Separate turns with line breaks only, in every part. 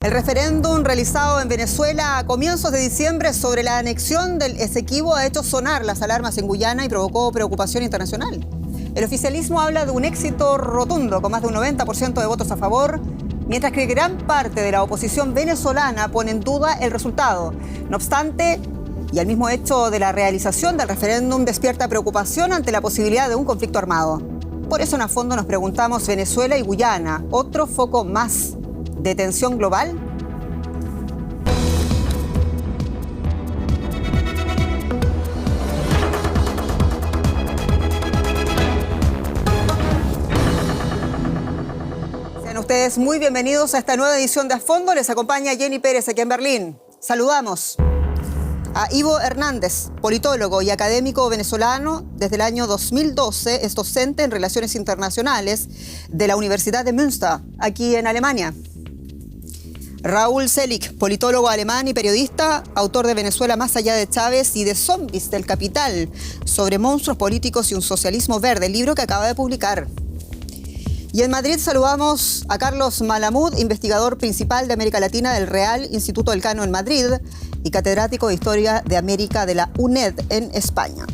El referéndum realizado en Venezuela a comienzos de diciembre sobre la anexión del Esequibo ha hecho sonar las alarmas en Guyana y provocó preocupación internacional. El oficialismo habla de un éxito rotundo, con más de un 90% de votos a favor, mientras que gran parte de la oposición venezolana pone en duda el resultado. No obstante, y el mismo hecho de la realización del referéndum despierta preocupación ante la posibilidad de un conflicto armado. Por eso en A Fondo nos preguntamos, ¿Venezuela y Guyana, otro foco más de tensión global? Sean ustedes muy bienvenidos a esta nueva edición de A Fondo. Les acompaña Jenny Pérez aquí en Berlín. Saludamos a Ivo Hernández, politólogo y académico venezolano. Desde el año 2012 es docente en Relaciones Internacionales de la Universidad de Münster, aquí en Alemania. Raúl Selig, politólogo alemán y periodista, autor de Venezuela más allá de Chávez y de Zombies del Capital, sobre monstruos políticos y un socialismo verde, el libro que acaba de publicar. Y en Madrid saludamos a Carlos Malamud, investigador principal de América Latina del Real Instituto Elcano en Madrid y catedrático de Historia de América de la UNED en España.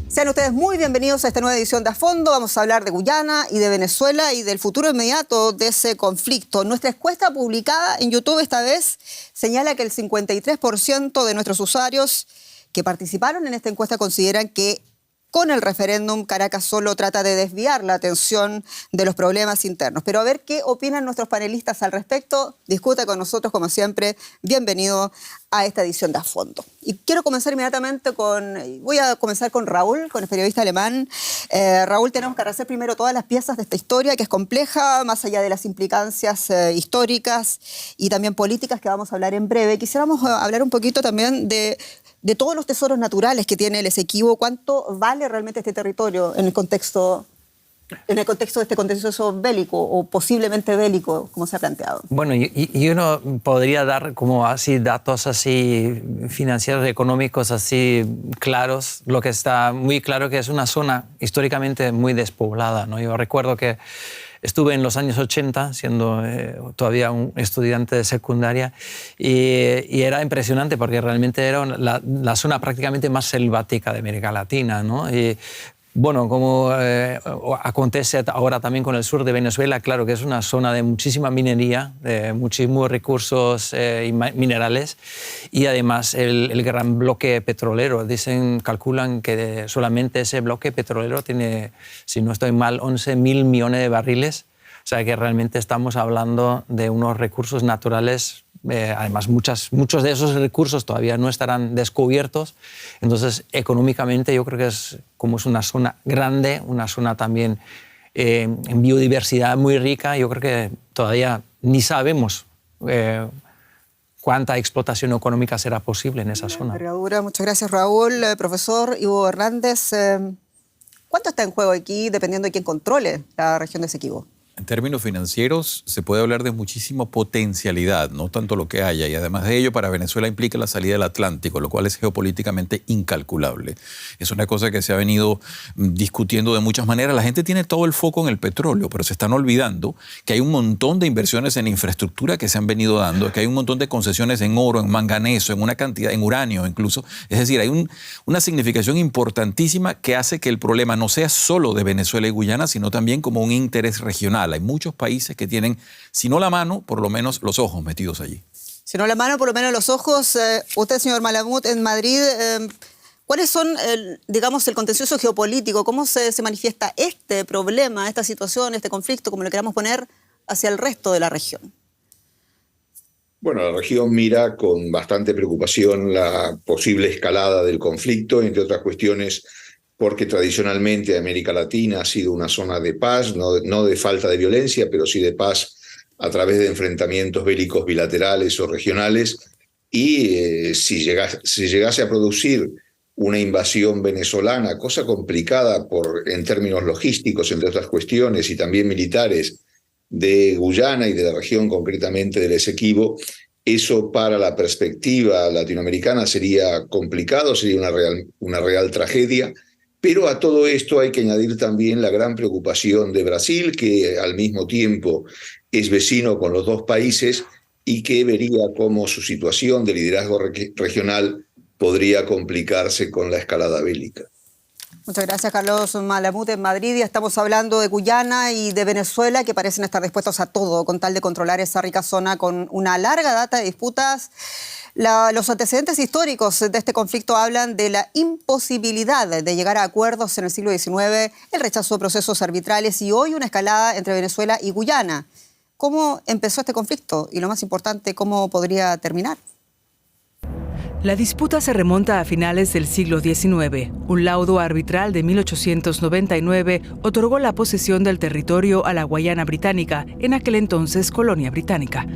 Sean ustedes muy bienvenidos a esta nueva edición de A Fondo. Vamos a hablar de Guyana y de Venezuela y del futuro inmediato de ese conflicto. Nuestra encuesta publicada en YouTube esta vez señala que el 53% de nuestros usuarios que participaron en esta encuesta consideran que con el referéndum Caracas solo trata de desviar la atención de los problemas internos. Pero a ver qué opinan nuestros panelistas al respecto. Discuta con nosotros, como siempre. Bienvenido a esta edición de A Fondo. Y quiero comenzar inmediatamente voy a comenzar con Raúl, con el periodista alemán. Raúl, tenemos que rehacer primero todas las piezas de esta historia, que es compleja, más allá de las implicancias históricas y también políticas que vamos a hablar en breve. Quisiéramos hablar un poquito también de todos los tesoros naturales que tiene el Esequibo. ¿Cuánto vale realmente este territorio en el contexto de este contexto bélico o posiblemente bélico, como se ha planteado?
Bueno, yo no podría dar como así datos así financieros, económicos así claros. Lo que está muy claro que es una zona históricamente muy despoblada, ¿no? Yo recuerdo que estuve en los años 80, siendo todavía un estudiante de secundaria, y era impresionante porque realmente era la zona prácticamente más selvática de América Latina, ¿no? Y, bueno, como acontece ahora también con el sur de Venezuela, claro que es una zona de muchísima minería, de muchísimos recursos minerales y además el gran bloque petrolero. Calculan que solamente ese bloque petrolero tiene, si no estoy mal, 11.000 millones de barriles. O sea que realmente estamos hablando de unos recursos naturales. Además, muchos de esos recursos todavía no estarán descubiertos. Entonces, económicamente yo creo que es una zona grande, una zona también en biodiversidad muy rica. Yo creo que todavía ni sabemos cuánta explotación económica será posible en esa zona.
Muchas gracias, Raúl. Profesor Ivo Hernández, ¿cuánto está en juego aquí dependiendo de quién controle la región de Esequibo?
En términos financieros, se puede hablar de muchísima potencialidad, no tanto lo que haya. Y además de ello, para Venezuela implica la salida del Atlántico, lo cual es geopolíticamente incalculable. Es una cosa que se ha venido discutiendo de muchas maneras. La gente tiene todo el foco en el petróleo, pero se están olvidando que hay un montón de inversiones en infraestructura que se han venido dando, que hay un montón de concesiones en oro, en manganeso, en una cantidad, en uranio incluso. Es decir, hay una significación importantísima que hace que el problema no sea solo de Venezuela y Guyana, sino también como un interés regional. Hay muchos países que tienen, si no la mano, por lo menos los ojos metidos allí.
Si no la mano, por lo menos los ojos. Usted, señor Malamud, en Madrid, ¿cuáles son, digamos, el contencioso geopolítico? ¿Cómo se manifiesta este problema, esta situación, este conflicto, como lo queramos poner, hacia el resto de la región?
Bueno, la región mira con bastante preocupación la posible escalada del conflicto, entre otras cuestiones, porque tradicionalmente América Latina ha sido una zona de paz, no de falta de violencia, pero sí de paz a través de enfrentamientos bélicos bilaterales o regionales. Y si llegase a producir una invasión venezolana, cosa complicada en términos logísticos, entre otras cuestiones, y también militares, de Guyana y de la región concretamente del Esequibo, eso para la perspectiva latinoamericana sería complicado, sería una real tragedia. Pero a todo esto hay que añadir también la gran preocupación de Brasil, que al mismo tiempo es vecino con los dos países y que vería cómo su situación de liderazgo regional podría complicarse con la escalada bélica.
Muchas gracias, Carlos Malamud en Madrid. Ya estamos hablando de Guyana y de Venezuela, que parecen estar dispuestos a todo con tal de controlar esa rica zona con una larga data de disputas. Los antecedentes históricos de este conflicto hablan de la imposibilidad de llegar a acuerdos en el siglo XIX, el rechazo de procesos arbitrales y hoy una escalada entre Venezuela y Guyana. ¿Cómo empezó este conflicto? Y lo más importante, ¿cómo podría terminar?
La disputa se remonta a finales del siglo XIX. Un laudo arbitral de 1899 otorgó la posesión del territorio a la Guayana Británica, en aquel entonces colonia británica.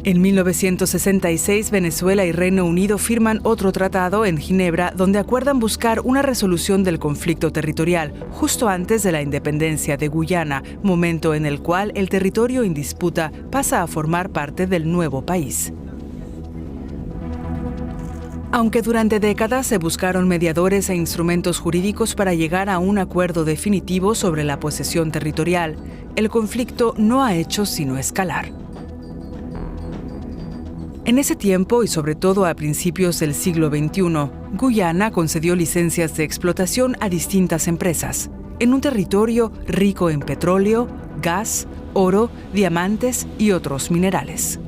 En 1966, Venezuela y Reino Unido firman otro tratado en Ginebra donde acuerdan buscar una resolución del conflicto territorial justo antes de la independencia de Guyana, momento en el cual el territorio en disputa pasa a formar parte del nuevo país. Aunque durante décadas se buscaron mediadores e instrumentos jurídicos para llegar a un acuerdo definitivo sobre la posesión territorial, el conflicto no ha hecho sino escalar. En ese tiempo, y sobre todo a principios del siglo XXI, Guyana concedió licencias de explotación a distintas empresas, en un territorio rico en petróleo, gas, oro, diamantes y otros minerales.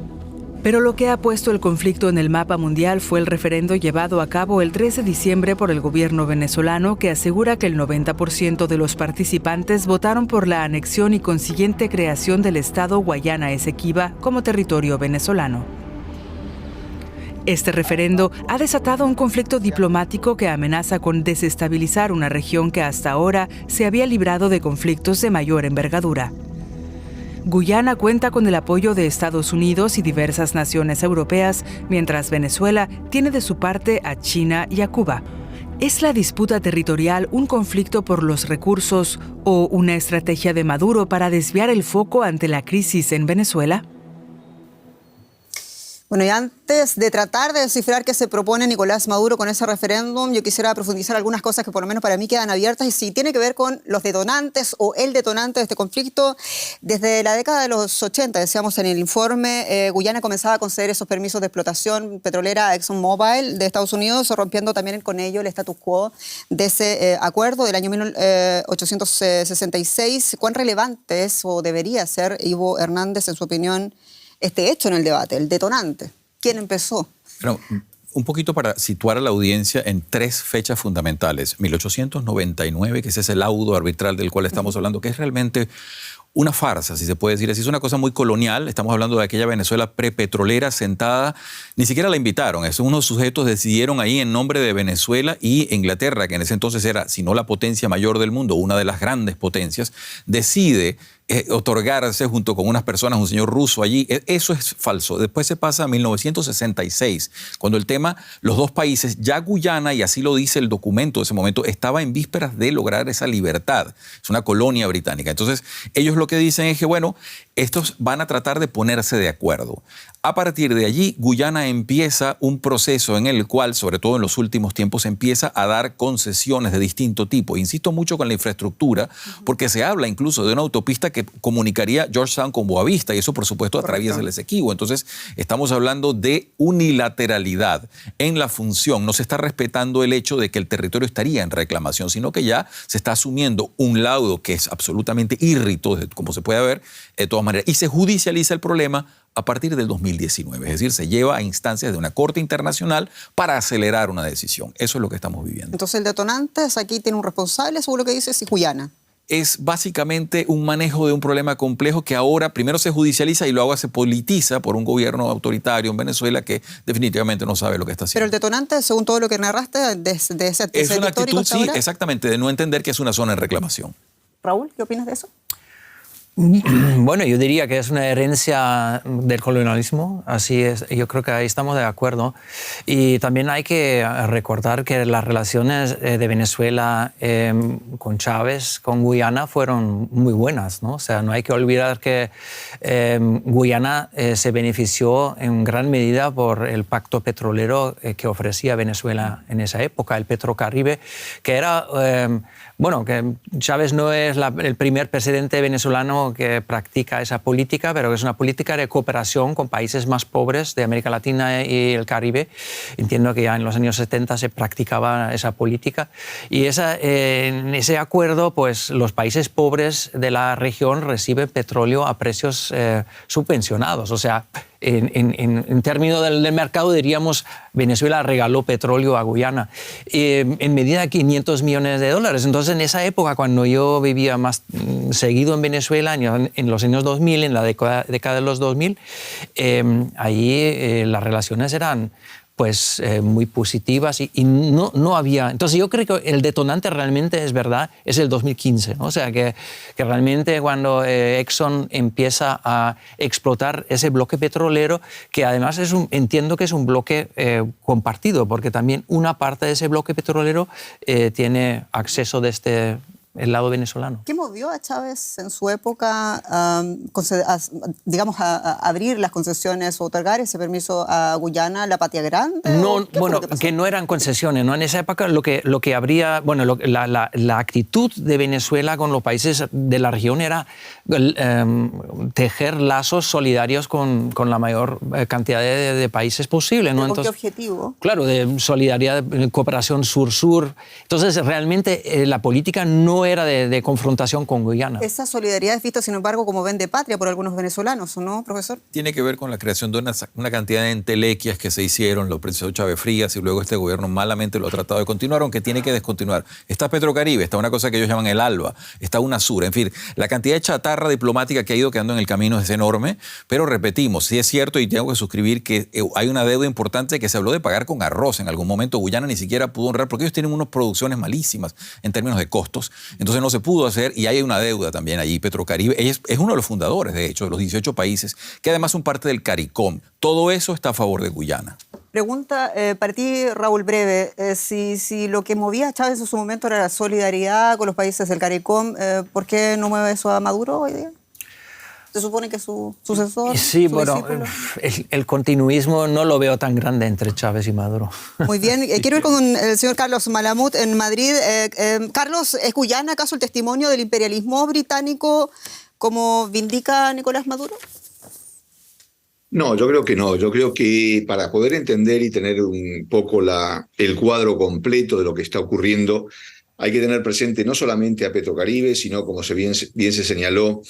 Pero lo que ha puesto el conflicto en el mapa mundial fue el referendo llevado a cabo el 3 de diciembre por el gobierno venezolano, que asegura que el 90% de los participantes votaron por la anexión y consiguiente creación del Estado Guayana Esequiba como territorio venezolano. Este referendo ha desatado un conflicto diplomático que amenaza con desestabilizar una región que hasta ahora se había librado de conflictos de mayor envergadura. Guyana cuenta con el apoyo de Estados Unidos y diversas naciones europeas, mientras Venezuela tiene de su parte a China y a Cuba. ¿Es la disputa territorial un conflicto por los recursos o una estrategia de Maduro para desviar el foco ante la crisis en Venezuela?
Bueno, y antes de tratar de descifrar qué se propone Nicolás Maduro con ese referéndum, yo quisiera profundizar algunas cosas que por lo menos para mí quedan abiertas y si tiene que ver con los detonantes o el detonante de este conflicto. Desde la década de los 80, decíamos en el informe, Guyana comenzaba a conceder esos permisos de explotación petrolera a ExxonMobil de Estados Unidos, rompiendo también con ello el status quo de ese acuerdo del año 1866. ¿Cuán relevante es o debería ser, Ivo Hernández, en su opinión, este hecho en el debate, el detonante? ¿Quién empezó?
Bueno, un poquito para situar a la audiencia en tres fechas fundamentales. 1899, que es ese laudo arbitral del cual estamos hablando, que es realmente una farsa, si se puede decir así. Es una cosa muy colonial. Estamos hablando de aquella Venezuela prepetrolera sentada. Ni siquiera la invitaron. Unos sujetos decidieron ahí en nombre de Venezuela y Inglaterra, que en ese entonces era, si no la potencia mayor del mundo, una de las grandes potencias, decide otorgarse junto con unas personas, un señor ruso allí. Eso es falso. Después se pasa a 1966, cuando el tema, los dos países, ya Guyana, y así lo dice el documento de ese momento, estaba en vísperas de lograr esa libertad. Es una colonia británica. Entonces, ellos lo que dicen es que, bueno, estos van a tratar de ponerse de acuerdo. A partir de allí, Guyana empieza un proceso en el cual, sobre todo en los últimos tiempos, empieza a dar concesiones de distinto tipo. Insisto mucho con la infraestructura, porque se habla incluso de una autopista que comunicaría Georgetown con Boavista, y eso, por supuesto, atraviesa el Esequibo. Entonces, estamos hablando de unilateralidad en la función. No se está respetando el hecho de que el territorio estaría en reclamación, sino que ya se está asumiendo un laudo que es absolutamente írrito, como se puede ver, de todas maneras, y se judicializa el problema a partir del 2019. Es decir, se lleva a instancias de una corte internacional para acelerar una decisión. Eso es lo que estamos viviendo.
Entonces, el detonante es aquí tiene un responsable, según lo que dice, es Guyana.
Es básicamente un manejo de un problema complejo que ahora primero se judicializa y luego se politiza por un gobierno autoritario en Venezuela que definitivamente no sabe lo que está haciendo.
Pero el detonante, según todo lo que narraste, de ese
es una actitud, sí, exactamente, de no entender que es una zona en reclamación.
Raúl, ¿qué opinas de eso?
Bueno, yo diría que es una herencia del colonialismo, así es, yo creo que ahí estamos de acuerdo. Y también hay que recordar que las relaciones de Venezuela con Chávez, con Guyana, fueron muy buenas, ¿no? O sea, no hay que olvidar que Guyana se benefició en gran medida por el pacto petrolero que ofrecía Venezuela en esa época, el Petrocaribe, que era Bueno, que Chávez no es el primer presidente venezolano que practica esa política, pero es una política de cooperación con países más pobres de América Latina y el Caribe. Entiendo que ya en los años 70 se practicaba esa política. Y en ese acuerdo, pues los países pobres de la región reciben petróleo a precios subvencionados. O sea, en términos del mercado, diríamos, Venezuela regaló petróleo a Guyana en medida de $500 millones. Entonces, en esa época, cuando yo vivía más seguido en Venezuela, en los años 2000, en la década de los 2000, allí las relaciones eran pues muy positivas y no había... Entonces yo creo que el detonante realmente es verdad, es el 2015, ¿no? O sea que realmente cuando Exxon empieza a explotar ese bloque petrolero, que además entiendo que es un bloque compartido, porque también una parte de ese bloque petrolero tiene acceso desde el lado venezolano.
¿Qué movió a Chávez en su época a abrir las concesiones o otorgar ese permiso a Guyana, la Patria Grande?
No, bueno, que no eran concesiones, ¿no? En esa época lo que habría, bueno, la actitud de Venezuela con los países de la región era tejer lazos solidarios con la mayor cantidad de países posible, ¿no?
¿Con qué objetivo?
Claro, de solidaridad, de cooperación sur-sur. Entonces, realmente la política no era de confrontación con Guyana.
Esa solidaridad es vista, sin embargo, como vende patria por algunos venezolanos, ¿o no, profesor?
Tiene que ver con la creación de una cantidad de entelequias que se hicieron, lo precisó Chávez Frías y luego este gobierno malamente lo ha tratado de continuar, aunque tiene que descontinuar. Está Petrocaribe, está una cosa que ellos llaman el ALBA, está UNASUR, en fin, la cantidad de chatarra diplomática que ha ido quedando en el camino es enorme, pero repetimos, sí es cierto y tengo que suscribir que hay una deuda importante que se habló de pagar con arroz en algún momento. Guyana ni siquiera pudo honrar porque ellos tienen unas producciones malísimas en términos de costos, entonces no se pudo hacer y hay una deuda también allí. Petrocaribe es uno de los fundadores, de hecho, de los 18 países, que además son parte del CARICOM. Todo eso está a favor de Guyana.
Pregunta para ti, Raúl, breve. Si lo que movía a Chávez en su momento era la solidaridad con los países del CARICOM, ¿por qué no mueve eso a Maduro hoy día? ¿Se supone que su sucesor?
Sí,
su
bueno, el continuismo no lo veo tan grande entre Chávez y Maduro.
Muy bien. Quiero ir con el señor Carlos Malamud en Madrid. Carlos, ¿es Guyana acaso el testimonio del imperialismo británico como vindica Nicolás Maduro?
No, yo creo que no. Yo creo que para poder entender y tener un poco el cuadro completo de lo que está ocurriendo, hay que tener presente no solamente a Petrocaribe, sino, como bien se señaló,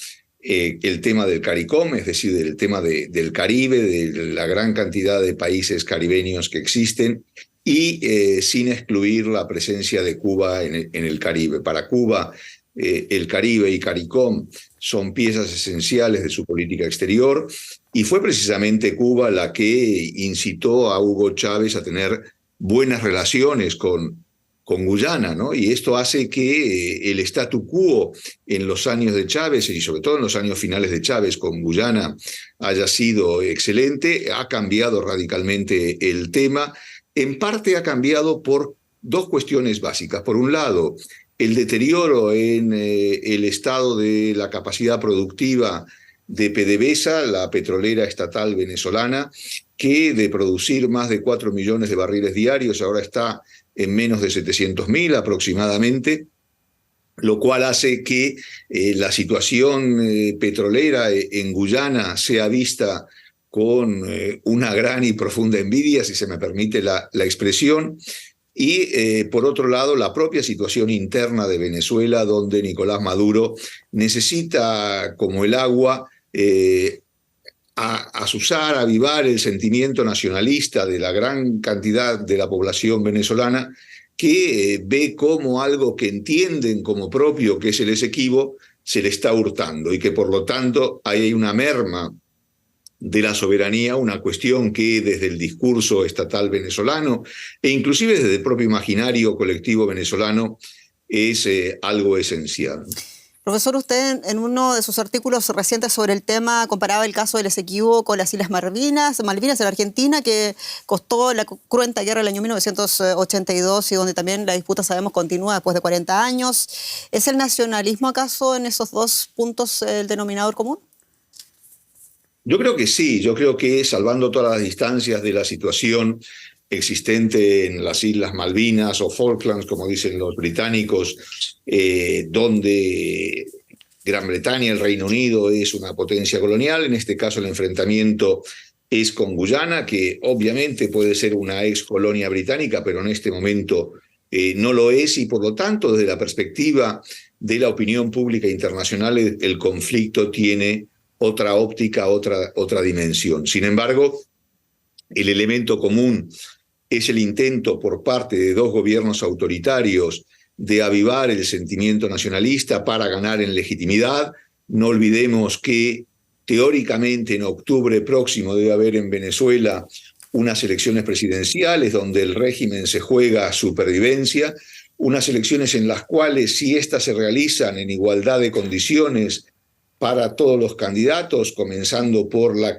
el tema del CARICOM, es decir, del tema del Caribe, de la gran cantidad de países caribeños que existen, y sin excluir la presencia de Cuba en el Caribe. Para Cuba, el Caribe y CARICOM son piezas esenciales de su política exterior, y fue precisamente Cuba la que incitó a Hugo Chávez a tener buenas relaciones con Guyana, ¿no? Y esto hace que el statu quo en los años de Chávez, y sobre todo en los años finales de Chávez con Guyana, haya sido excelente. Ha cambiado radicalmente el tema. En parte ha cambiado por dos cuestiones básicas. Por un lado, el deterioro en el estado de la capacidad productiva de PDVSA, la petrolera estatal venezolana, que de producir más de 4 millones de barriles diarios ahora está en menos de 700.000 aproximadamente, lo cual hace que la situación petrolera en Guyana sea vista con una gran y profunda envidia, si se me permite la expresión, y por otro lado la propia situación interna de Venezuela, donde Nicolás Maduro necesita, como el agua, azuzar, avivar el sentimiento nacionalista de la gran cantidad de la población venezolana, que ve como algo que entienden como propio, que es el Esequibo, se le está hurtando, y que por lo tanto hay una merma de la soberanía, una cuestión que desde el discurso estatal venezolano e inclusive desde el propio imaginario colectivo venezolano es algo esencial.
Profesor, usted en uno de sus artículos recientes sobre el tema comparaba el caso del Esequibo con las Islas Malvinas en la Argentina, que costó la cruenta guerra del año 1982 y donde también la disputa, sabemos, continúa después de 40 años. ¿Es el nacionalismo acaso en esos dos puntos el denominador común?
Yo creo que sí, yo creo que salvando todas las distancias de la situación existente en las Islas Malvinas o Falklands, como dicen los británicos, donde Gran Bretaña, el Reino Unido, es una potencia colonial. En este caso el enfrentamiento es con Guyana, que obviamente puede ser una ex colonia británica, pero en este momento no lo es, y por lo tanto, desde la perspectiva de la opinión pública internacional, el conflicto tiene otra óptica, otra dimensión. Sin embargo, el elemento común es el intento por parte de dos gobiernos autoritarios de avivar el sentimiento nacionalista para ganar en legitimidad. No olvidemos que teóricamente en octubre próximo debe haber en Venezuela unas elecciones presidenciales donde el régimen se juega supervivencia, unas elecciones en las cuales, si éstas se realizan en igualdad de condiciones para todos los candidatos, comenzando por la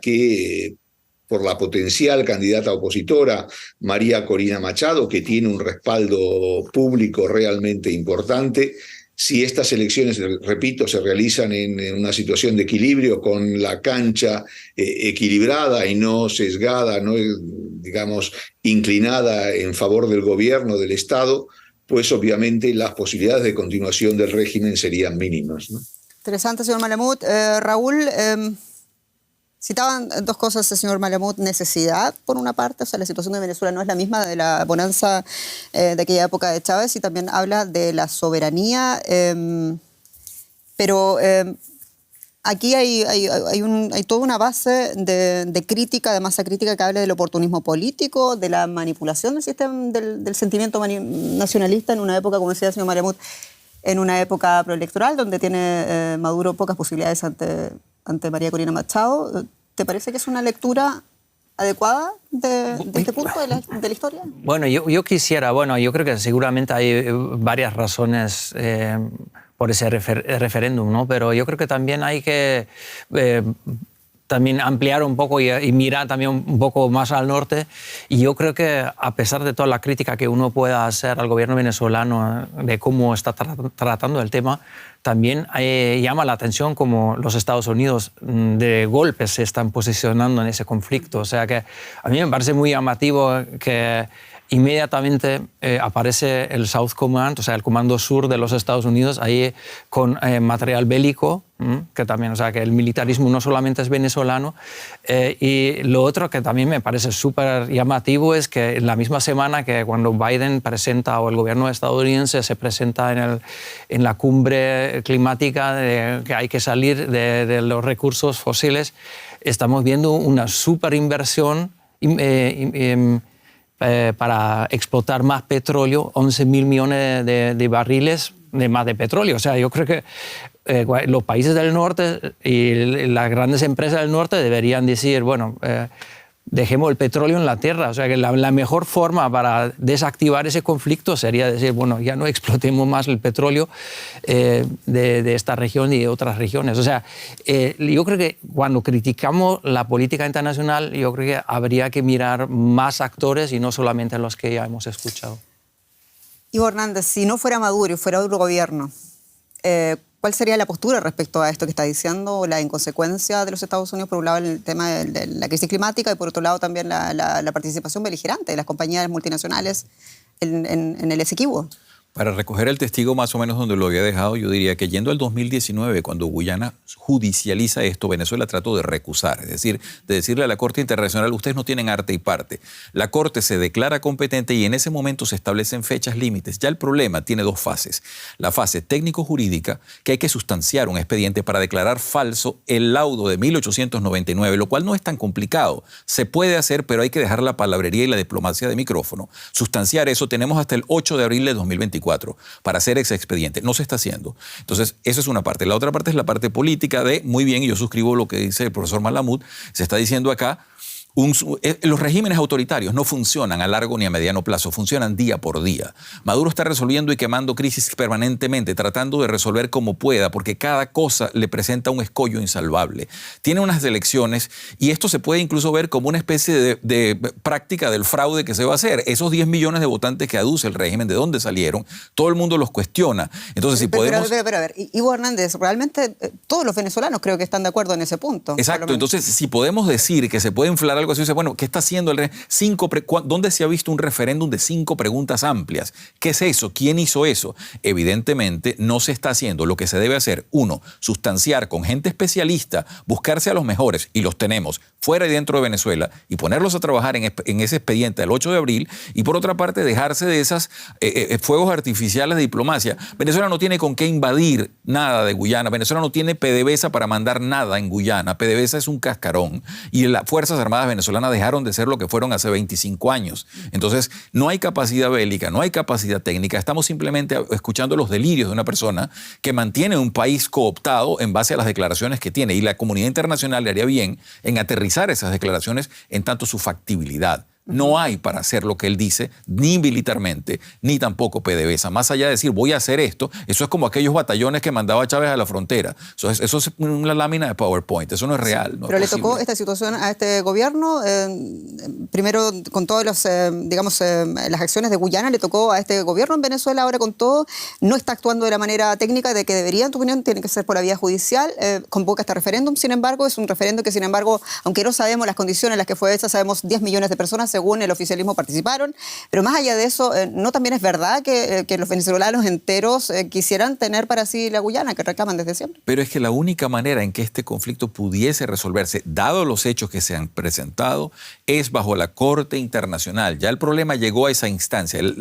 potencial candidata opositora María Corina Machado, que tiene un respaldo público realmente importante. Si estas elecciones, repito, se realizan en una situación de equilibrio, con la cancha equilibrada y no sesgada, no, digamos, inclinada en favor del gobierno, del Estado, pues obviamente las posibilidades de continuación del régimen serían mínimas, ¿no?
Interesante, señor Malamud. Raúl, citaban dos cosas el señor Malamud: necesidad, por una parte, o sea, la situación de Venezuela no es la misma de la bonanza de aquella época de Chávez, y también habla de la soberanía, pero aquí hay toda una base de crítica, de masa crítica, que habla del oportunismo político, de la manipulación del sistema, del sentimiento nacionalista en una época, como decía el señor Malamud, en una época proelectoral donde tiene Maduro pocas posibilidades ante María Corina Machado. ¿Te parece que es una lectura adecuada de este punto de la historia?
Bueno, yo creo que seguramente hay varias razones por ese referéndum, ¿no? Pero yo creo que también hay que también ampliar un poco y mirar también un poco más al norte. Y yo creo que, a pesar de toda la crítica que uno pueda hacer al gobierno venezolano de cómo está tratando el tema, también llama la atención cómo los Estados Unidos de golpe se están posicionando en ese conflicto. O sea que a mí me parece muy llamativo que inmediatamente aparece el South Command, o sea, el Comando Sur de los Estados Unidos, ahí con material bélico, que también, o sea, que el militarismo no solamente es venezolano. Y lo otro que también me parece súper llamativo es que en la misma semana que cuando Biden presenta, o el gobierno estadounidense se presenta en la cumbre climática de que hay que salir de los recursos fósiles, estamos viendo una súper inversión para explotar más petróleo, 11.000 millones de barriles de más de petróleo. O sea, yo creo que los países del norte y las grandes empresas del norte deberían decir, bueno, dejemos el petróleo en la tierra. O sea, que la mejor forma para desactivar ese conflicto sería decir, bueno, ya no explotemos más el petróleo de esta región y de otras regiones. O sea, yo creo que cuando criticamos la política internacional, yo creo que habría que mirar más actores y no solamente los que ya hemos escuchado.
Ivo Hernández, si no fuera Maduro y fuera otro gobierno, ¿cuál sería la postura respecto a esto que está diciendo, la inconsecuencia de los Estados Unidos, por un lado, en el tema de la crisis climática, y por otro lado también la participación beligerante de las compañías multinacionales en el Esequibo?
Para recoger el testigo más o menos donde lo había dejado, yo diría que yendo al 2019, cuando Guyana judicializa esto, Venezuela trató de recusar, es decir, de decirle a la Corte Internacional, ustedes no tienen arte y parte. La Corte se declara competente y en ese momento se establecen fechas límites. Ya el problema tiene dos fases. La fase técnico-jurídica, que hay que sustanciar un expediente para declarar falso el laudo de 1899, lo cual no es tan complicado. Se puede hacer, pero hay que dejar la palabrería y la diplomacia de micrófono. Sustanciar eso tenemos hasta el 8 de abril de 2024. Para hacer ese expediente. No se está haciendo. Entonces, eso es una parte. La otra parte es la parte política de, muy bien, y yo suscribo lo que dice el profesor Malamud, se está diciendo acá, los regímenes autoritarios no funcionan a largo ni a mediano plazo, funcionan día por día. Maduro está resolviendo y quemando crisis permanentemente, tratando de resolver como pueda, porque cada cosa le presenta un escollo insalvable. Tiene unas elecciones y esto se puede incluso ver como una especie de práctica del fraude que se va a hacer. Esos 10 millones de votantes que aduce el régimen, ¿de dónde salieron? Todo el mundo los cuestiona. Entonces, si podemos...
Pero, a ver, Ivo Hernández, realmente todos los venezolanos creo que están de acuerdo en ese punto.
Exacto. Entonces, si podemos decir que se puede inflar algo así, dice, bueno, ¿qué está haciendo el ¿Dónde se ha visto un referéndum de 5 preguntas amplias? ¿Qué es eso? ¿Quién hizo eso? Evidentemente no se está haciendo lo que se debe hacer. 1, sustanciar con gente especialista, buscarse a los mejores, y los tenemos fuera y dentro de Venezuela, y ponerlos a trabajar en ese expediente del 8 de abril, y por otra parte dejarse de esas fuegos artificiales de diplomacia. Venezuela no tiene con qué invadir nada de Guyana, Venezuela no tiene PDVSA para mandar nada en Guyana, PDVSA es un cascarón, y las Fuerzas Armadas venezolanas dejaron de ser lo que fueron hace 25 años. Entonces, no hay capacidad bélica, no hay capacidad técnica, estamos simplemente escuchando los delirios de una persona que mantiene un país cooptado en base a las declaraciones que tiene, y la comunidad internacional le haría bien en aterrizar esas declaraciones en tanto su factibilidad. No hay para hacer lo que él dice, ni militarmente, ni tampoco PDVSA. Más allá de decir, voy a hacer esto, eso es como aquellos batallones que mandaba Chávez a la frontera. Eso es una lámina de PowerPoint, eso no es real. No
Pero
es
le
posible.
tocó esta situación a este gobierno, primero con todas las acciones de Guyana, le tocó a este gobierno en Venezuela, ahora con todo, no está actuando de la manera técnica de que debería, en tu opinión, tiene que ser por la vía judicial, convoca este referéndum, sin embargo, es un referéndum que, sin embargo, aunque no sabemos las condiciones en las que fue hecha, sabemos 10 millones de personas, según el oficialismo, participaron, pero más allá de eso, ¿no también es verdad que los venezolanos enteros quisieran tener para sí la Guyana, que reclaman desde siempre?
Pero es que la única manera en que este conflicto pudiese resolverse, dado los hechos que se han presentado, es bajo la Corte Internacional. Ya el problema llegó a esa instancia. El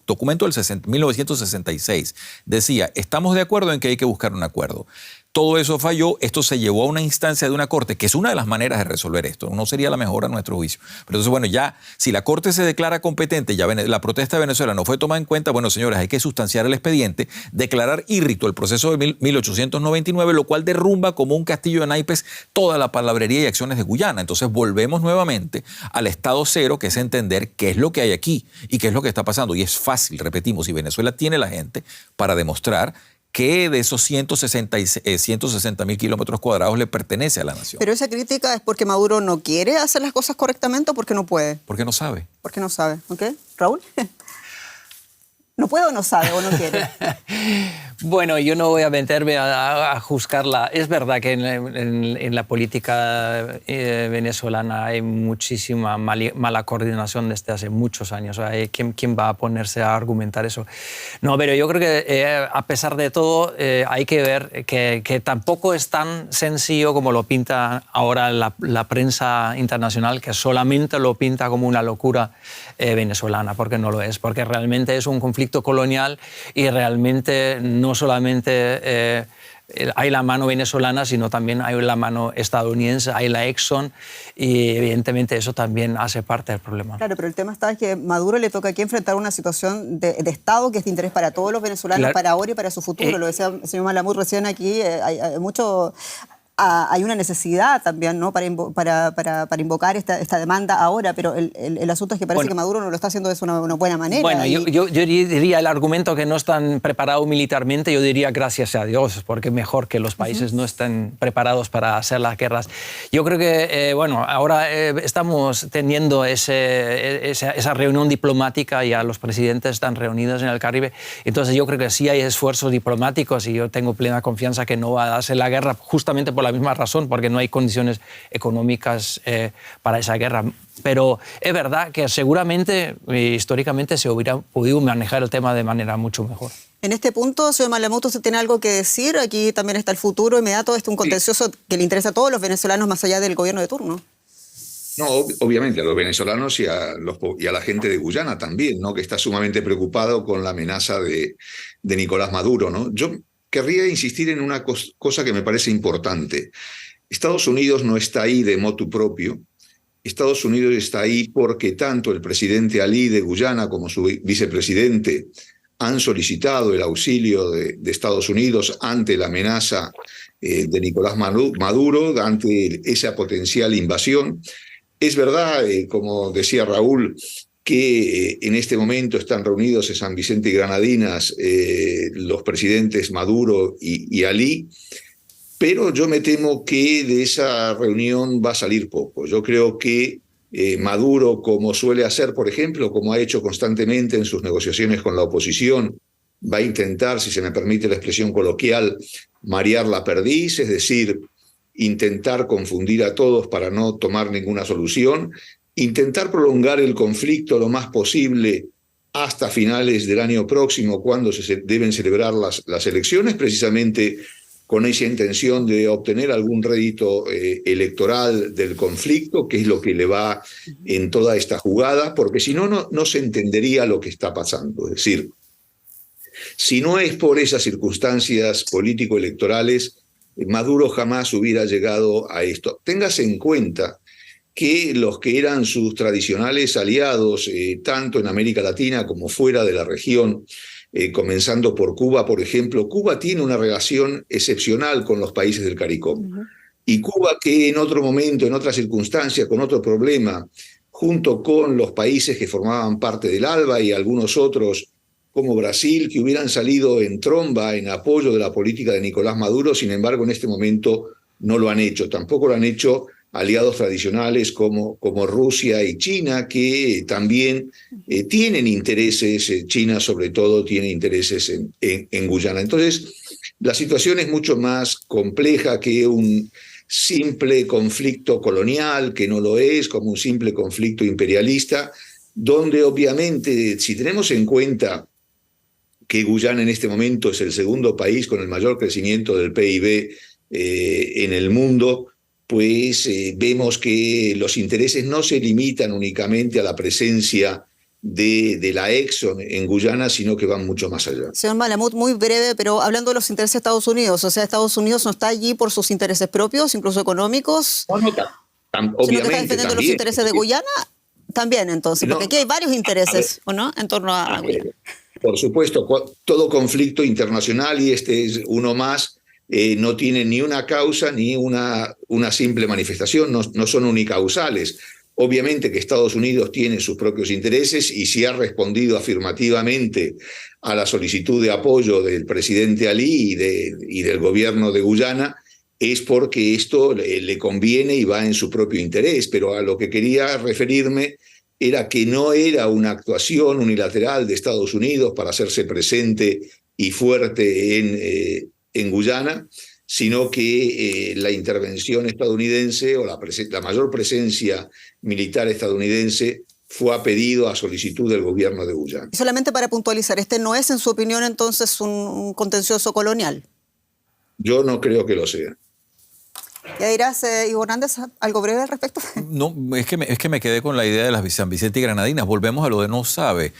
documento del 1966 decía, estamos de acuerdo en que hay que buscar un acuerdo. Todo eso falló, esto se llevó a una instancia de una corte, que es una de las maneras de resolver esto, no sería la mejor a nuestro juicio. Pero entonces, bueno, ya, si la corte se declara competente, ya la protesta de Venezuela no fue tomada en cuenta, bueno, señores, hay que sustanciar el expediente, declarar írrito el proceso de 1899, lo cual derrumba como un castillo de naipes toda la palabrería y acciones de Guyana. Entonces volvemos nuevamente al estado cero, que es entender qué es lo que hay aquí y qué es lo que está pasando. Y es fácil, repetimos, y Venezuela tiene la gente para demostrar que de esos 160.000 kilómetros cuadrados le pertenece a la nación.
Pero esa crítica es porque Maduro no quiere hacer las cosas correctamente o porque no puede.
Porque no sabe.
Porque no sabe, ¿ok? ¿Raúl? ¿No puede o no sabe o no quiere?
Bueno, yo no voy a meterme a juzgarla. Es verdad que en la política venezolana hay muchísima mala coordinación desde hace muchos años. ¿Quién va a ponerse a argumentar eso? No, pero yo creo que a pesar de todo hay que ver que tampoco es tan sencillo como lo pinta ahora la prensa internacional, que solamente lo pinta como una locura venezolana, porque no lo es, porque realmente es un conflicto colonial y realmente no solamente hay la mano venezolana, sino también hay la mano estadounidense, hay la Exxon, y evidentemente eso también hace parte del problema.
Claro, pero el tema está que Maduro le toca aquí enfrentar una situación de Estado que es de interés para todos los venezolanos, claro, para ahora y para su futuro. Lo decía el señor Malamud recién aquí, hay mucho... hay una necesidad también, ¿no?, para invocar esta demanda ahora, pero el asunto es que parece que Maduro no lo está haciendo de una buena manera.
Bueno, yo diría el argumento que no están preparados militarmente, yo diría gracias a Dios, porque mejor que los países no estén preparados para hacer las guerras. Yo creo que, ahora estamos teniendo esa reunión diplomática, ya los presidentes están reunidos en el Caribe, entonces yo creo que sí hay esfuerzos diplomáticos y yo tengo plena confianza que no va a darse la guerra justamente por la misma razón, porque no hay condiciones económicas para esa guerra. Pero es verdad que seguramente, históricamente, se hubiera podido manejar el tema de manera mucho mejor.
En este punto, señor Malamud, ¿usted tiene algo que decir? Aquí también está el futuro inmediato, un contencioso que le interesa a todos los venezolanos más allá del gobierno de turno.
No, obviamente a los venezolanos y a la gente de Guyana también, ¿no?, que está sumamente preocupado con la amenaza de Nicolás Maduro, ¿no? Yo querría insistir en una cosa que me parece importante. Estados Unidos no está ahí de motu propio. Estados Unidos está ahí porque tanto el presidente Ali de Guyana como su vicepresidente han solicitado el auxilio de Estados Unidos ante la amenaza de Nicolás Maduro, ante esa potencial invasión. Es verdad, como decía Raúl, que en este momento están reunidos en San Vicente y Granadinas los presidentes Maduro y Ali, pero yo me temo que de esa reunión va a salir poco. Yo creo que Maduro, como suele hacer, por ejemplo, como ha hecho constantemente en sus negociaciones con la oposición, va a intentar, si se me permite la expresión coloquial, marear la perdiz, es decir, intentar confundir a todos para no tomar ninguna solución, intentar prolongar el conflicto lo más posible hasta finales del año próximo, cuando se deben celebrar las elecciones, precisamente con esa intención de obtener algún rédito electoral del conflicto, que es lo que le va en toda esta jugada, porque si no, no se entendería lo que está pasando. Es decir, si no es por esas circunstancias político-electorales, Maduro jamás hubiera llegado a esto. Téngase en cuenta que los que eran sus tradicionales aliados, tanto en América Latina como fuera de la región, comenzando por Cuba, por ejemplo, Cuba tiene una relación excepcional con los países del CARICOM. Y Cuba, que en otro momento, en otra circunstancia, con otro problema, junto con los países que formaban parte del ALBA y algunos otros, como Brasil, que hubieran salido en tromba en apoyo de la política de Nicolás Maduro, sin embargo, en este momento no lo han hecho. Tampoco lo han hecho aliados tradicionales como Rusia y China, que también tienen intereses. China, sobre todo, tiene intereses en Guyana. Entonces, la situación es mucho más compleja que un simple conflicto colonial, que no lo es, como un simple conflicto imperialista, donde obviamente, si tenemos en cuenta que Guyana en este momento es el segundo país con el mayor crecimiento del PIB en el mundo, pues vemos que los intereses no se limitan únicamente a la presencia de la Exxon en Guyana, sino que van mucho más allá.
Señor Malamud, muy breve, pero hablando de los intereses de Estados Unidos, o sea, Estados Unidos no está allí por sus intereses propios, incluso económicos,
obviamente,
sino que está defendiendo
también,
los intereses de Guyana también, entonces, porque aquí hay varios intereses, ¿o no?, en torno a Guyana.
Por supuesto, todo conflicto internacional, y este es uno más, no tiene ni una causa ni una simple manifestación, no son unicausales. Obviamente que Estados Unidos tiene sus propios intereses, y si ha respondido afirmativamente a la solicitud de apoyo del presidente Ali y del gobierno de Guyana, es porque esto le conviene y va en su propio interés. Pero a lo que quería referirme era que no era una actuación unilateral de Estados Unidos para hacerse presente y fuerte en Guyana, sino que la intervención estadounidense o la mayor presencia militar estadounidense fue a pedido, a solicitud del gobierno de Guyana.
Y solamente para puntualizar, ¿este no es, en su opinión, entonces, un contencioso colonial?
Yo no creo que lo sea.
¿Ya dirás, Ivo Hernández, algo breve al respecto?
No, es que me quedé con la idea de las San Vicente y Granadinas. Volvemos a lo de no sabe.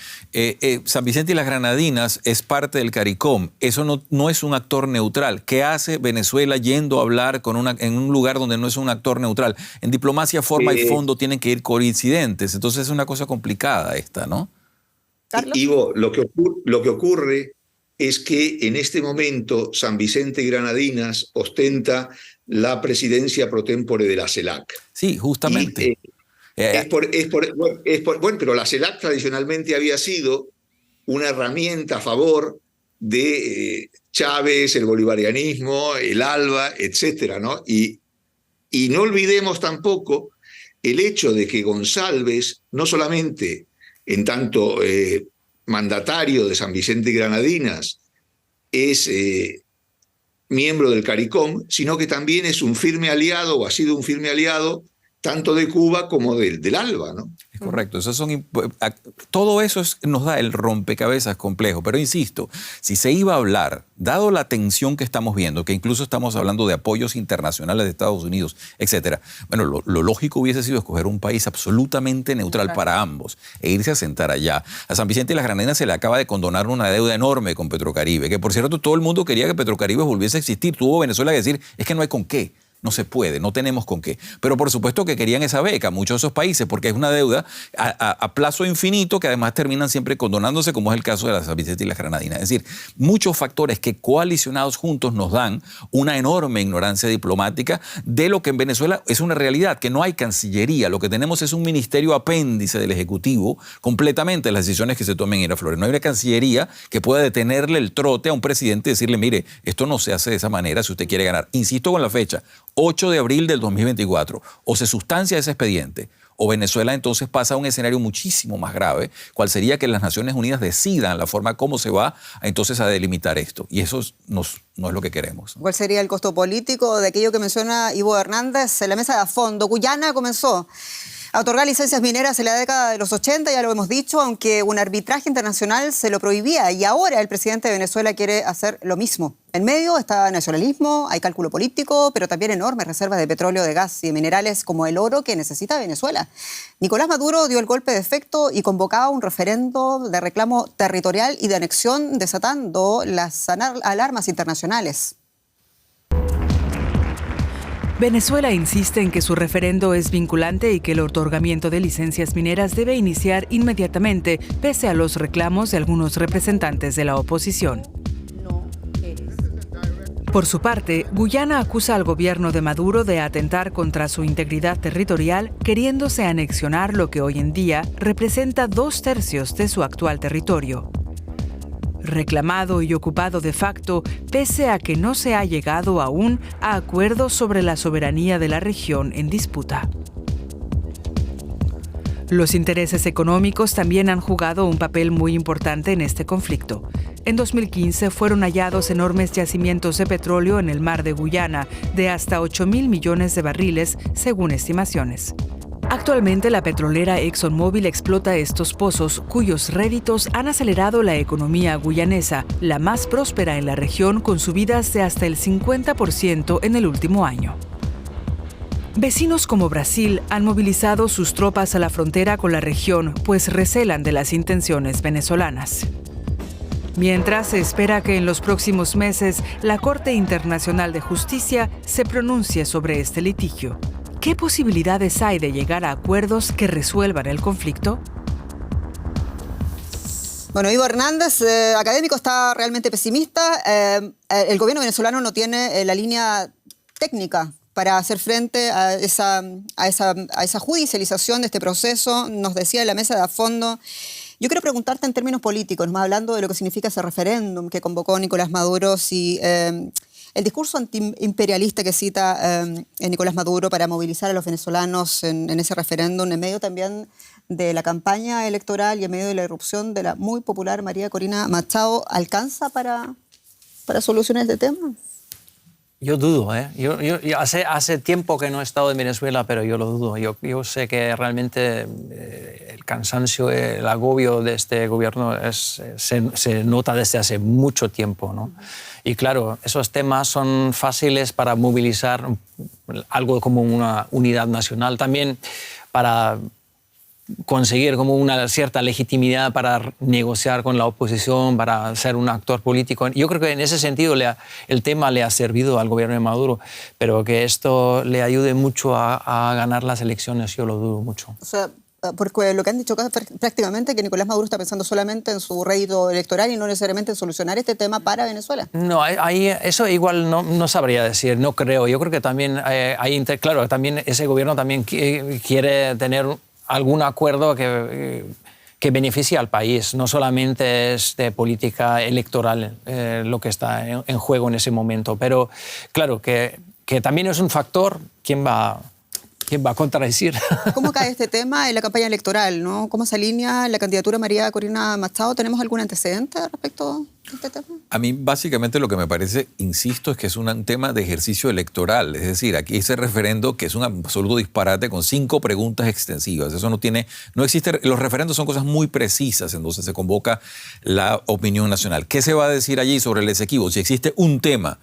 San Vicente y las Granadinas es parte del CARICOM. Eso no es un actor neutral. ¿Qué hace Venezuela yendo a hablar en un lugar donde no es un actor neutral? En diplomacia, forma y fondo tienen que ir coincidentes. Entonces es una cosa complicada esta, ¿no?
¿Carlos?
Ivo, lo que ocurre es que en este momento San Vicente y Granadinas ostenta la presidencia pro tempore de la CELAC.
Sí, justamente.
Bueno, pero la CELAC tradicionalmente había sido una herramienta a favor de Chávez, el bolivarianismo, el ALBA, etcétera, ¿no? Y no olvidemos tampoco el hecho de que González, no solamente en tanto mandatario de San Vicente y Granadinas, es miembro del CARICOM, sino que también es un firme aliado, o ha sido un firme aliado, tanto de Cuba como del ALBA, ¿no?
Es correcto. Todo eso nos da el rompecabezas complejo. Pero insisto, si se iba a hablar, dado la tensión que estamos viendo, que incluso estamos hablando de apoyos internacionales de Estados Unidos, etcétera, bueno, lo lógico hubiese sido escoger un país absolutamente neutral para ambos e irse a sentar allá. A San Vicente y las Granadinas se le acaba de condonar una deuda enorme con Petrocaribe, que por cierto todo el mundo quería que Petrocaribe volviese a existir. Tuvo Venezuela que decir, es que no hay con qué. No se puede, no tenemos con qué. Pero por supuesto que querían esa beca, muchos de esos países, porque es una deuda a plazo infinito que además terminan siempre condonándose, como es el caso de las San Vicente y las Granadinas. Es decir, muchos factores que coalicionados juntos nos dan una enorme ignorancia diplomática de lo que en Venezuela es una realidad, que no hay cancillería. Lo que tenemos es un ministerio apéndice del Ejecutivo completamente de las decisiones que se tomen en Miraflores. No hay una cancillería que pueda detenerle el trote a un presidente y decirle, mire, esto no se hace de esa manera si usted quiere ganar. Insisto con la fecha, 8 de abril del 2024, o se sustancia ese expediente, O Venezuela entonces pasa a un escenario muchísimo más grave, cual sería que las Naciones Unidas decidan la forma como se va entonces a delimitar esto. Y eso no es lo que queremos.
¿Cuál sería el costo político de aquello que menciona Ivo Hernández en la mesa de fondo? Guyana comenzó a otorgar licencias mineras en la década de los 80, ya lo hemos dicho, aunque un arbitraje internacional se lo prohibía. Y ahora el presidente de Venezuela quiere hacer lo mismo. En medio está nacionalismo, hay cálculo político, pero también enormes reservas de petróleo, de gas y de minerales como el oro que necesita Venezuela. Nicolás Maduro dio el golpe de efecto y convocaba un referendo de reclamo territorial y de anexión, desatando las alarmas internacionales.
Venezuela insiste en que su referendo es vinculante y que el otorgamiento de licencias mineras debe iniciar inmediatamente, pese a los reclamos de algunos representantes de la oposición. Por su parte, Guyana acusa al gobierno de Maduro de atentar contra su integridad territorial, queriéndose anexionar lo que hoy en día representa 2/3 de su actual territorio. Reclamado y ocupado de facto, pese a que no se ha llegado aún a acuerdos sobre la soberanía de la región en disputa. Los intereses económicos también han jugado un papel muy importante en este conflicto. En 2015 fueron hallados enormes yacimientos de petróleo en el mar de Guyana, de hasta 8.000 millones de barriles, según estimaciones. Actualmente, la petrolera ExxonMobil explota estos pozos, cuyos réditos han acelerado la economía guyanesa, la más próspera en la región, con subidas de hasta el 50% en el último año. Vecinos como Brasil han movilizado sus tropas a la frontera con la región, pues recelan de las intenciones venezolanas. Mientras, se espera que en los próximos meses la Corte Internacional de Justicia se pronuncie sobre este litigio. ¿Qué posibilidades hay de llegar a acuerdos que resuelvan el conflicto?
Bueno, Ivo Hernández, académico, está realmente pesimista. El gobierno venezolano no tiene la línea técnica para hacer frente a esa judicialización de este proceso. Nos decía en la mesa de a fondo. Yo quiero preguntarte en términos políticos, más hablando de lo que significa ese referéndum que convocó Nicolás Maduro, si el discurso antiimperialista que cita Nicolás Maduro para movilizar a los venezolanos en ese referéndum, en medio también de la campaña electoral y en medio de la irrupción de la muy popular María Corina Machado, ¿alcanza para solucionar este tema?
Yo dudo, ¿eh? Yo hace tiempo que no he estado en Venezuela, pero yo lo dudo. Yo sé que realmente el cansancio, el agobio de este gobierno se nota desde hace mucho tiempo, ¿no? Y claro, esos temas son fáciles para movilizar algo como una unidad nacional, también para conseguir como una cierta legitimidad para negociar con la oposición, para ser un actor político. Yo creo que en ese sentido el tema le ha servido al gobierno de Maduro, pero que esto le ayude mucho a ganar las elecciones, yo lo dudo mucho.
O sea, porque lo que han dicho prácticamente que Nicolás Maduro está pensando solamente en su rédito electoral y no necesariamente en solucionar este tema para Venezuela.
No, eso igual no sabría decir, no creo. Yo creo que también claro, también ese gobierno también quiere tener algún acuerdo que beneficie al país. No solamente es de política electoral lo que está en juego en ese momento, pero claro que también es un factor. ¿Quién va a contradecir?
¿Cómo cae este tema en la campaña electoral, ¿no? ¿Cómo se alinea la candidatura de María Corina Machado? ¿Tenemos algún antecedente respecto a este tema?
A mí básicamente lo que me parece, insisto, es que es un tema de ejercicio electoral. Es decir, aquí ese referendo que es un absoluto disparate con 5 preguntas extensivas. Eso no existe. Los referendos son cosas muy precisas, entonces se convoca la opinión nacional. ¿Qué se va a decir allí sobre el Esequibo? Si existe un tema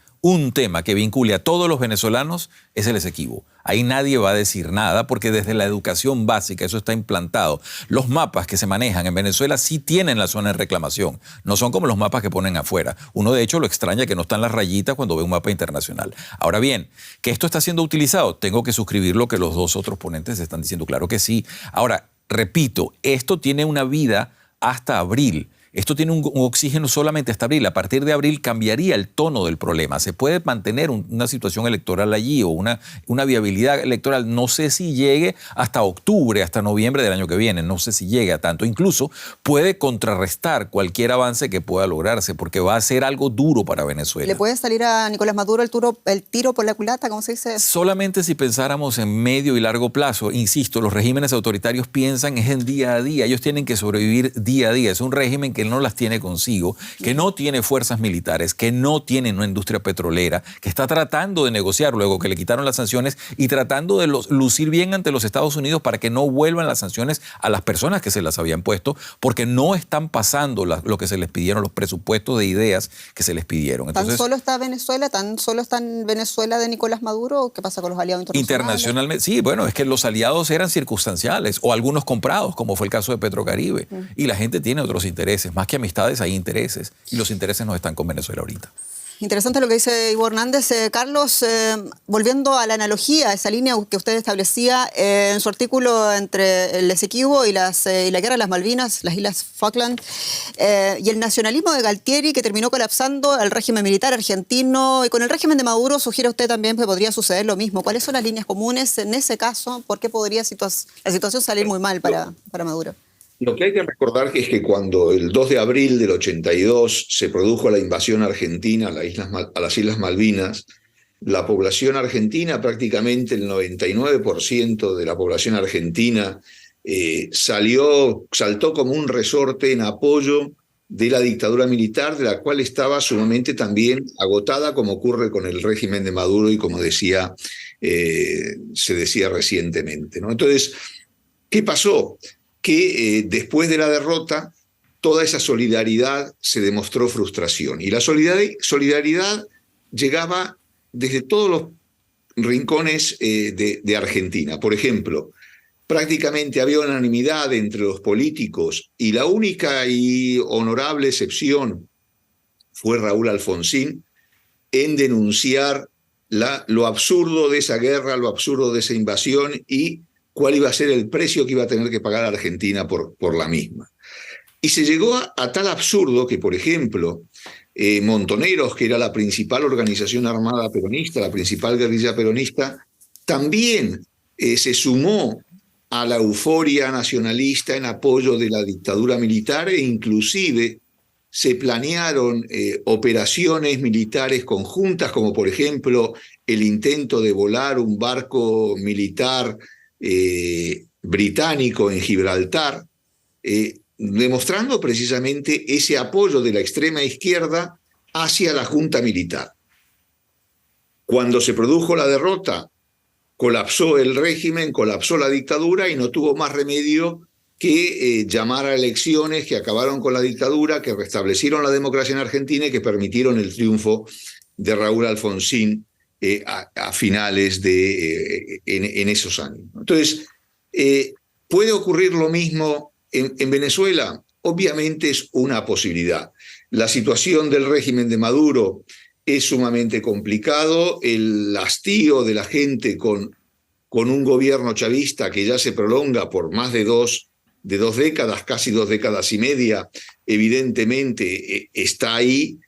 que vincule a todos los venezolanos, es el Esequibo. Ahí nadie va a decir nada porque desde la educación básica eso está implantado. Los mapas que se manejan en Venezuela sí tienen la zona de reclamación. No son como los mapas que ponen afuera. Uno de hecho lo extraña que no están las rayitas cuando ve un mapa internacional. Ahora bien, ¿que esto está siendo utilizado? Tengo que suscribir lo que los dos otros ponentes están diciendo. Claro que sí. Ahora, repito, esto tiene una vida hasta abril. Esto tiene un oxígeno solamente hasta abril. A partir de abril cambiaría el tono del problema. Se puede mantener una situación electoral allí o una viabilidad electoral. No sé si llegue hasta octubre, hasta noviembre del año que viene. No sé si llegue a tanto. Incluso puede contrarrestar cualquier avance que pueda lograrse, porque va a ser algo duro para Venezuela.
¿Le puede salir a Nicolás Maduro el tiro por la culata, como se dice?
Solamente si pensáramos en medio y largo plazo. Insisto, los regímenes autoritarios piensan es en día a día. Ellos tienen que sobrevivir día a día. Es un régimen que no las tiene consigo, que no tiene fuerzas militares, que no tiene una industria petrolera, que está tratando de negociar luego que le quitaron las sanciones y tratando de lucir bien ante los Estados Unidos para que no vuelvan las sanciones a las personas que se las habían puesto, porque no están pasando lo que se les pidieron, los presupuestos de ideas que se les pidieron. Entonces,
¿Tan solo está Venezuela? ¿Tan solo está en Venezuela de Nicolás Maduro? ¿Qué pasa con los aliados internacionales?
Internacionalmente, sí, bueno, es que los aliados eran circunstanciales o algunos comprados, como fue el caso de Petrocaribe. Y la gente tiene otros intereses. Más que amistades, hay intereses. Y los intereses no están con Venezuela ahorita.
Interesante lo que dice Ivo Hernández. Carlos, volviendo a la analogía, esa línea que usted establecía en su artículo entre el Esequibo y la guerra de las Malvinas, las Islas Falkland, y el nacionalismo de Galtieri, que terminó colapsando el régimen militar argentino, y con el régimen de Maduro sugiere usted también que podría suceder lo mismo. ¿Cuáles son las líneas comunes en ese caso? ¿Por qué podría la situación salir muy mal para Maduro?
Lo que hay que recordar es que cuando el 2 de abril del 82 se produjo la invasión argentina a las Islas Malvinas, la población argentina, prácticamente el 99% de la población argentina, saltó como un resorte en apoyo de la dictadura militar, de la cual estaba sumamente también agotada, como ocurre con el régimen de Maduro y como se decía recientemente, ¿no? Entonces, ¿qué pasó? Que después de la derrota, toda esa solidaridad se demostró frustración. Y la solidaridad llegaba desde todos los rincones de Argentina. Por ejemplo, prácticamente había unanimidad entre los políticos y la única y honorable excepción fue Raúl Alfonsín en denunciar lo absurdo de esa guerra, lo absurdo de esa invasión y cuál iba a ser el precio que iba a tener que pagar Argentina por la misma. Y se llegó a tal absurdo que, por ejemplo, Montoneros, que era la principal organización armada peronista, la principal guerrilla peronista, también se sumó a la euforia nacionalista en apoyo de la dictadura militar e inclusive se planearon operaciones militares conjuntas, como por ejemplo el intento de volar un barco militar británico en Gibraltar, demostrando precisamente ese apoyo de la extrema izquierda hacia la junta militar. Cuando se produjo la derrota, colapsó el régimen, colapsó la dictadura y no tuvo más remedio que llamar a elecciones que acabaron con la dictadura, que restablecieron la democracia en Argentina y que permitieron el triunfo de Raúl Alfonsín a finales en esos años. Entonces, ¿puede ocurrir lo mismo en Venezuela? Obviamente es una posibilidad. La situación del régimen de Maduro es sumamente complicado, el hastío de la gente con un gobierno chavista que ya se prolonga por más de dos décadas, casi 2 décadas y media, evidentemente está ahí,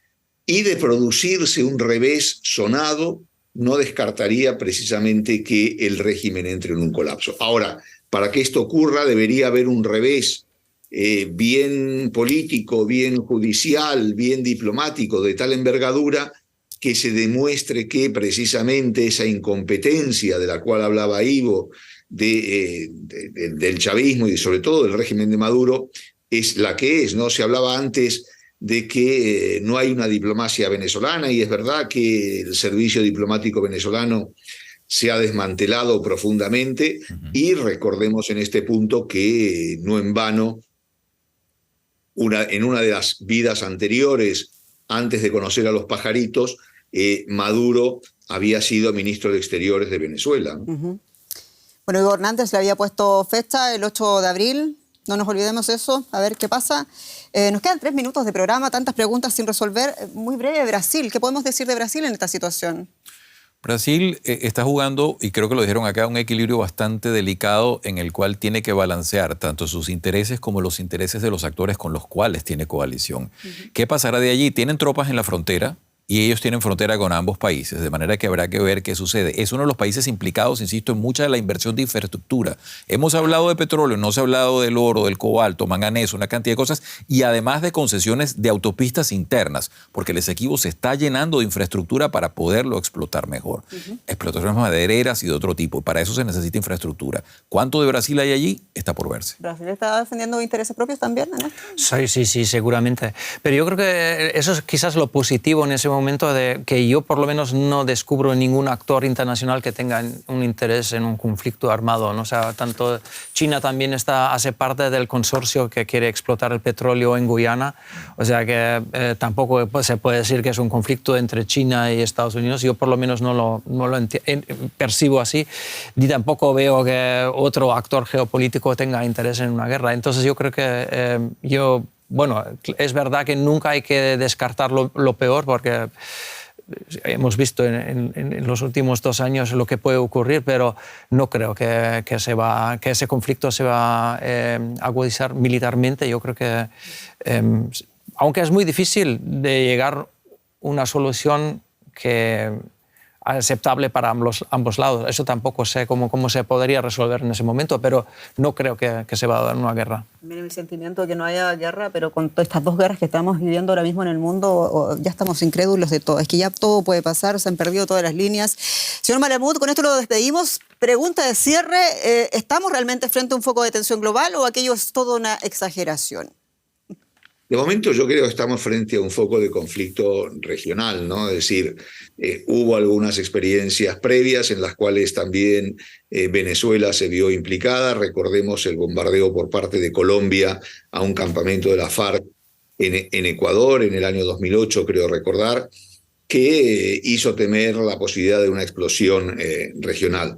y de producirse un revés sonado, no descartaría precisamente que el régimen entre en un colapso. Ahora, para que esto ocurra, debería haber un revés bien político, bien judicial, bien diplomático, de tal envergadura que se demuestre que precisamente esa incompetencia de la cual hablaba Ivo, del chavismo y sobre todo del régimen de Maduro, es la que es, ¿no? Se hablaba antes de que no hay una diplomacia venezolana, y es verdad que el servicio diplomático venezolano se ha desmantelado profundamente, y recordemos en este punto que no en vano, en una de las vidas anteriores, antes de conocer a los pajaritos, Maduro había sido ministro de Exteriores de Venezuela, ¿no?
Bueno, Ivo Hernández le había puesto fecha el 8 de abril, no nos olvidemos eso, a ver qué pasa. Nos quedan 3 minutos de programa, tantas preguntas sin resolver. Muy breve, Brasil. ¿Qué podemos decir de Brasil en esta situación?
Brasil está jugando, y creo que lo dijeron acá, un equilibrio bastante delicado en el cual tiene que balancear tanto sus intereses como los intereses de los actores con los cuales tiene coalición. ¿Qué pasará de allí? Tienen tropas en la frontera y ellos tienen frontera con ambos países, de manera que habrá que ver qué sucede. Es uno de los países implicados, insisto, en mucha de la inversión de infraestructura. Hemos hablado de petróleo, no se ha hablado del oro, del cobalto, manganeso, una cantidad de cosas, y además de concesiones de autopistas internas, porque el Esequibo se está llenando de infraestructura para poderlo explotar mejor. Explotaciones madereras y de otro tipo, y para eso se necesita infraestructura. ¿Cuánto de Brasil hay allí? Está por verse.
¿Brasil está defendiendo intereses propios también, ¿no?
Sí, seguramente. Pero yo creo que eso es quizás lo positivo en ese momento, de que yo por lo menos no descubro ningún actor internacional que tenga un interés en un conflicto armado, ¿no? O sea, tanto China también hace parte del consorcio que quiere explotar el petróleo en Guyana, o sea que tampoco se puede decir que es un conflicto entre China y Estados Unidos. Yo por lo menos no lo percibo así, ni tampoco veo que otro actor geopolítico tenga interés en una guerra. Entonces yo creo que bueno, es verdad que nunca hay que descartar lo peor, porque hemos visto en los últimos 2 años lo que puede ocurrir, pero no creo que ese conflicto se va a agudizar militarmente. Yo creo que, aunque es muy difícil de llegar a una solución aceptable para ambos lados. Eso tampoco sé cómo se podría resolver en ese momento, pero no creo que se va a dar una guerra.
Mire, mi sentimiento de que no haya guerra, pero con todas estas 2 guerras que estamos viviendo ahora mismo en el mundo, ya estamos incrédulos de todo. Es que ya todo puede pasar, se han perdido todas las líneas. Señor Malamud, con esto lo despedimos. Pregunta de cierre, ¿estamos realmente frente a un foco de tensión global o aquello es toda una exageración?
De momento yo creo que estamos frente a un foco de conflicto regional, ¿no? Es decir, hubo algunas experiencias previas en las cuales también Venezuela se vio implicada. Recordemos el bombardeo por parte de Colombia a un campamento de la FARC en Ecuador en el año 2008, creo recordar, que hizo temer la posibilidad de una explosión regional.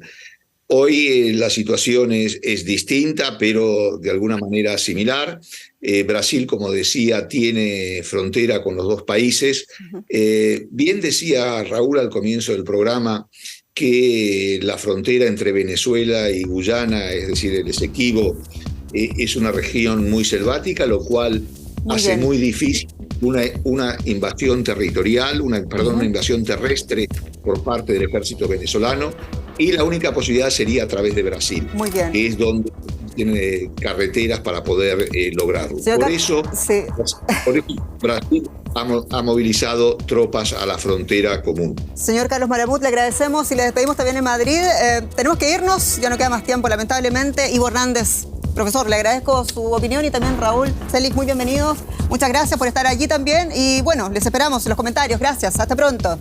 Hoy la situación es distinta, pero de alguna manera similar. Brasil, como decía, tiene frontera con los 2 países. Bien decía Raúl al comienzo del programa que la frontera entre Venezuela y Guyana, es decir, el Esequibo, es una región muy selvática, lo cual hace muy difícil una invasión territorial, una invasión terrestre por parte del ejército venezolano, y la única posibilidad sería a través de Brasil, que es donde tiene carreteras para poder lograrlo. Por eso Brasil ha movilizado tropas a la frontera común.
Señor Carlos Malamud, le agradecemos y le despedimos también en Madrid. Tenemos que irnos, ya no queda más tiempo, lamentablemente. Ivo Hernández, profesor, le agradezco su opinión, y también Raúl Celis, muy bienvenidos. Muchas gracias por estar allí también, y bueno, les esperamos en los comentarios. Gracias, hasta pronto.